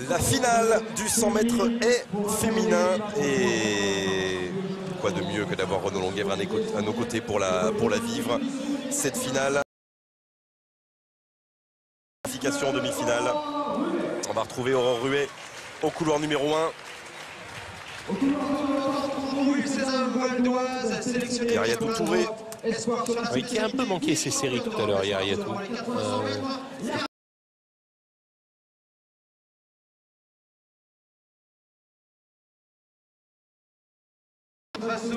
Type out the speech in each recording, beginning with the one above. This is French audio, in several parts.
La finale du 100 mètres est féminin et quoi de mieux que d'avoir Renaud Longuèvre à nos côtés pour la vivre, cette finale. Qualification en demi-finale. On va retrouver Aurore Ruet au couloir numéro 1. Yariatou Touré. Oui, qui a un peu manqué ses séries tout à l'heure, Yariatou.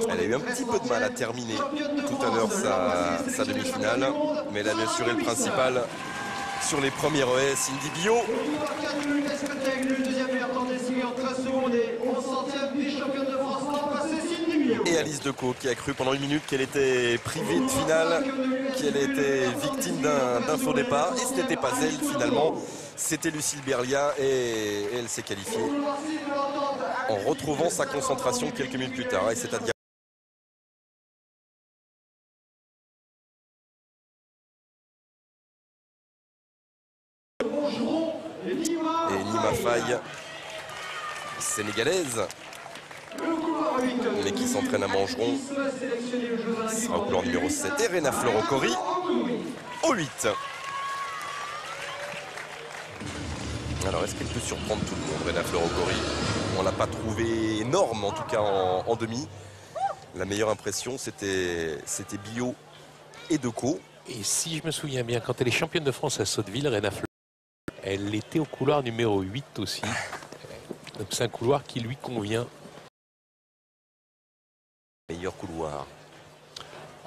Elle a eu un petit peu de mal à terminer tout à l'heure sa demi-finale, mais elle a bien assuré le principal sur les premiers relais. Cindy Bio. Et Alice Decaux qui a cru pendant une minute qu'elle était privée de finale, qu'elle était victime d'un faux départ. Et ce n'était pas elle finalement, c'était Lucille Berlia et elle s'est qualifiée en retrouvant sa concentration quelques minutes plus tard. Et c'est-à-dire et Nima Faye, sénégalaise, mais qui s'entraîne à Mangeron, sera au couloir numéro 7. Et Rena Florocori au 8. Alors, est-ce qu'elle peut surprendre tout le monde, Rena Florocori? On l'a pas trouvé énorme, en tout cas en demi. La meilleure impression, c'était Bio et Decaux. Et si je me souviens bien, quand elle est championne de France à Sotteville, Rena Florocori, elle était au couloir numéro 8 aussi. Donc c'est un couloir qui lui convient. Meilleur couloir.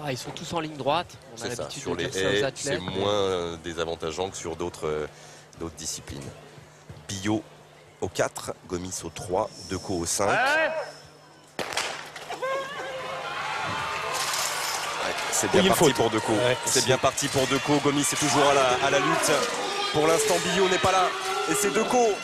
Ah, ils sont tous en ligne droite. On a C'est ça, l'habitude sur de les dire ça aux haies, athlètes. c'est moins désavantageant que sur d'autres disciplines. Bio au 4, Gomis au 3, Decaux au 5. C'est bien parti pour Decaux. Ouais, c'est bien parti pour Decaux. Gomis est toujours à la lutte. Pour l'instant, Bio n'est pas là. Et c'est Decaux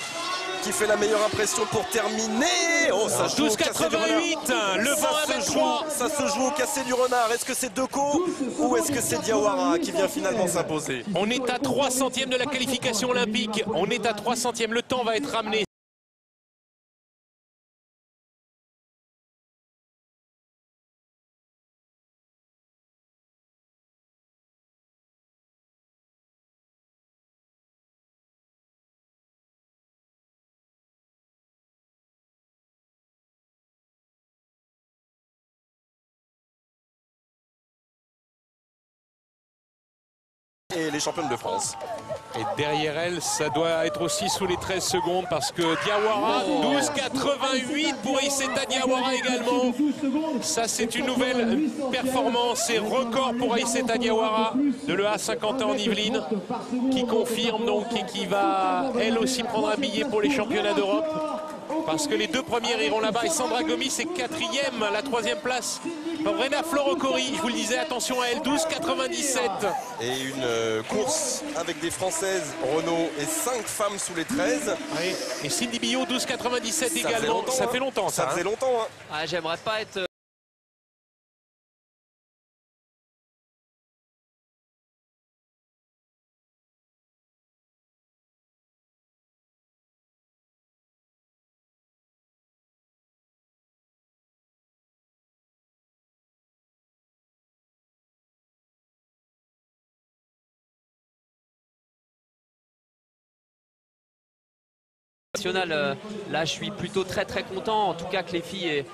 qui fait la meilleure impression pour terminer. Oh, ça joue 12,88, le vent à 23. Ça se joue au cassé du renard. Est-ce que c'est Decaux ou est-ce que c'est Diawara qui vient finalement s'imposer? On est à 3 centièmes de la qualification olympique. On est à 3 centièmes. Le temps va être ramené. Et les championnes de France. Et derrière elle, ça doit être aussi sous les 13 secondes parce que Diawara, 12,88 pour Aïssata Diawara également. Ça, c'est une nouvelle performance et record pour Aïssata Diawara de l'EA Saint-Quentin en Yvelines qui confirme donc et qui va elle aussi prendre un billet pour les championnats d'Europe. Parce que les deux premières iront là-bas et Sandra Gomis est 4e, la 3e place. Rena Florocori, je vous le disais, attention à elle, 12,97. Et une course avec des Françaises, Renaud, et 5 femmes sous les 13. Oui. Et Cindy Bio, 12,97 également. Ça fait longtemps, ça faisait longtemps. Ah, j'aimerais pas être... Là, je suis plutôt très content, en tout cas que les filles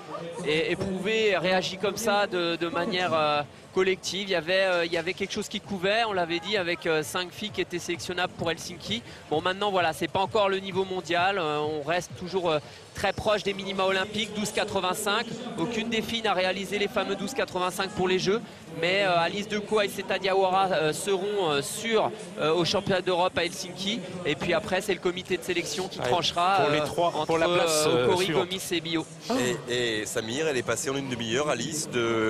aient éprouvé, réagi comme ça de manière collective. Il y avait quelque chose qui couvait, on l'avait dit, avec 5 filles qui étaient sélectionnables pour Helsinki. Bon, maintenant, voilà, c'est pas encore le niveau mondial, on reste toujours très proche des minima olympiques, 12,85. Aucune des filles n'a réalisé les fameux 12,85 pour les Jeux, mais Alice Decaux et Aïssata Diawara seront au championnat d'Europe à Helsinki. Et puis après, c'est le comité de sélection qui tranchera pour les trois, entre pour la place Cori, Gomis et Bio. Et Samir, elle est passée en une demi-heure, Alice,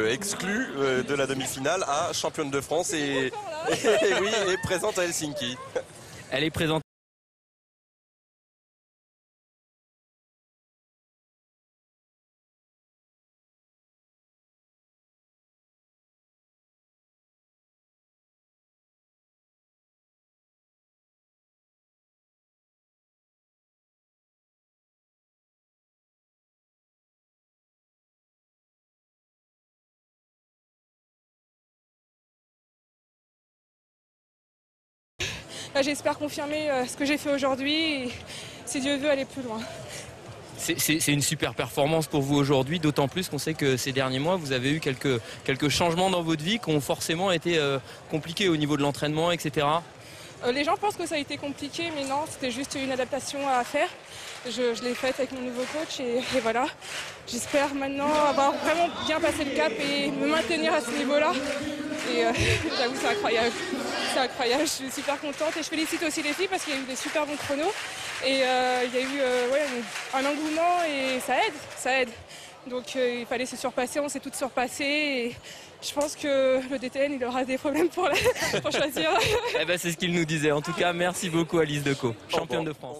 exclue de la demi-finale à championne de France et oui, est présente à Helsinki. Elle est présente. j'espère confirmer ce que j'ai fait aujourd'hui et si Dieu veut aller plus loin. C'est une super performance pour vous aujourd'hui, d'autant plus qu'on sait que ces derniers mois, vous avez eu quelques changements dans votre vie qui ont forcément été compliqués au niveau de l'entraînement, etc. Les gens pensent que ça a été compliqué, mais non, c'était juste une adaptation à faire. Je l'ai faite avec mon nouveau coach et voilà. J'espère maintenant avoir vraiment bien passé le cap et me maintenir à ce niveau-là. Et j'avoue, c'est incroyable. C'est incroyable, je suis super contente et je félicite aussi les filles parce qu'il y a eu des super bons chronos. Et il y a eu un engouement et ça aide. Donc il fallait se surpasser, on s'est toutes surpassées et je pense que le DTN il aura des problèmes pour choisir. Eh ben, c'est ce qu'il nous disait. En tout cas, merci beaucoup Alice Decaux, championne de France.